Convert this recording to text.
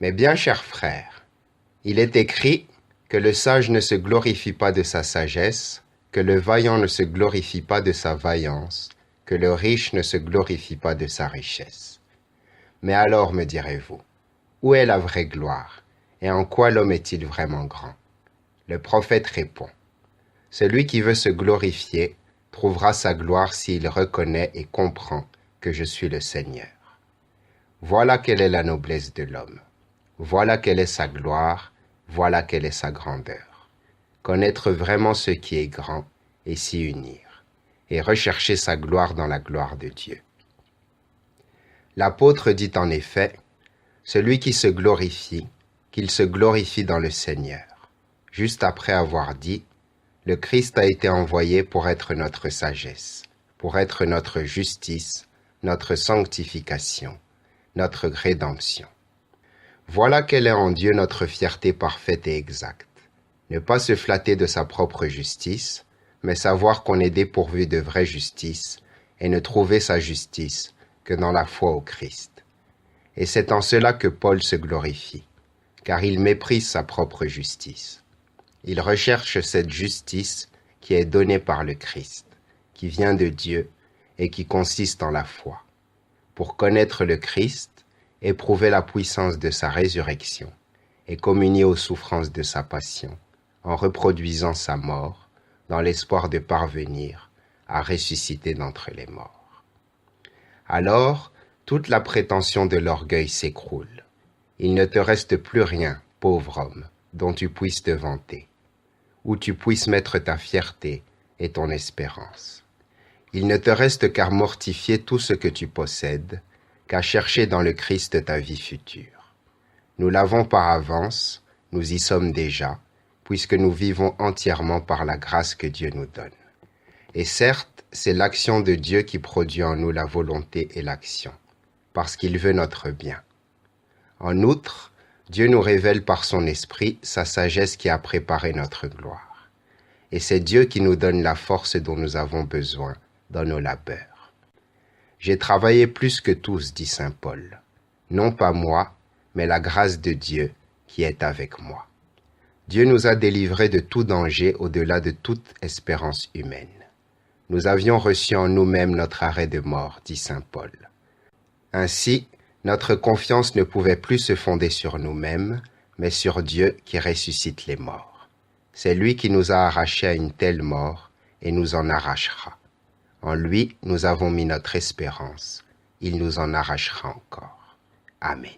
Mes bien chers frères, il est écrit que le sage ne se glorifie pas de sa sagesse, que le vaillant ne se glorifie pas de sa vaillance, que le riche ne se glorifie pas de sa richesse. Mais alors, me direz-vous, où est la vraie gloire, et en quoi l'homme est-il vraiment grand? Le prophète répond, celui qui veut se glorifier trouvera sa gloire s'il reconnaît et comprend que je suis le Seigneur. Voilà quelle est la noblesse de l'homme. Voilà quelle est sa gloire, voilà quelle est sa grandeur. Connaître vraiment ce qui est grand et s'y unir, et rechercher sa gloire dans la gloire de Dieu. L'apôtre dit en effet, celui qui se glorifie, qu'il se glorifie dans le Seigneur, juste après avoir dit, le Christ a été envoyé pour être notre sagesse, pour être notre justice, notre sanctification, notre rédemption. Voilà quelle est en Dieu notre fierté parfaite et exacte. Ne pas se flatter de sa propre justice, mais savoir qu'on est dépourvu de vraie justice et ne trouver sa justice que dans la foi au Christ. Et c'est en cela que Paul se glorifie, car il méprise sa propre justice. Il recherche cette justice qui est donnée par le Christ, qui vient de Dieu et qui consiste en la foi. Pour connaître le Christ, éprouver la puissance de sa résurrection et communier aux souffrances de sa passion, en reproduisant sa mort, dans l'espoir de parvenir à ressusciter d'entre les morts. Alors, toute la prétention de l'orgueil s'écroule. Il ne te reste plus rien, pauvre homme, dont tu puisses te vanter, où tu puisses mettre ta fierté et ton espérance. Il ne te reste qu'à mortifier tout ce que tu possèdes, qu'à chercher dans le Christ ta vie future. Nous l'avons par avance, nous y sommes déjà, puisque nous vivons entièrement par la grâce que Dieu nous donne. Et certes, c'est l'action de Dieu qui produit en nous la volonté et l'action, parce qu'il veut notre bien. En outre, Dieu nous révèle par son esprit sa sagesse qui a préparé notre gloire. Et c'est Dieu qui nous donne la force dont nous avons besoin dans nos labeurs. J'ai travaillé plus que tous, dit saint Paul. Non pas moi, mais la grâce de Dieu qui est avec moi. Dieu nous a délivrés de tout danger au-delà de toute espérance humaine. Nous avions reçu en nous-mêmes notre arrêt de mort, dit saint Paul. Ainsi, notre confiance ne pouvait plus se fonder sur nous-mêmes, mais sur Dieu qui ressuscite les morts. C'est lui qui nous a arrachés à une telle mort et nous en arrachera. En lui, nous avons mis notre espérance. Il nous en arrachera encore. Amen.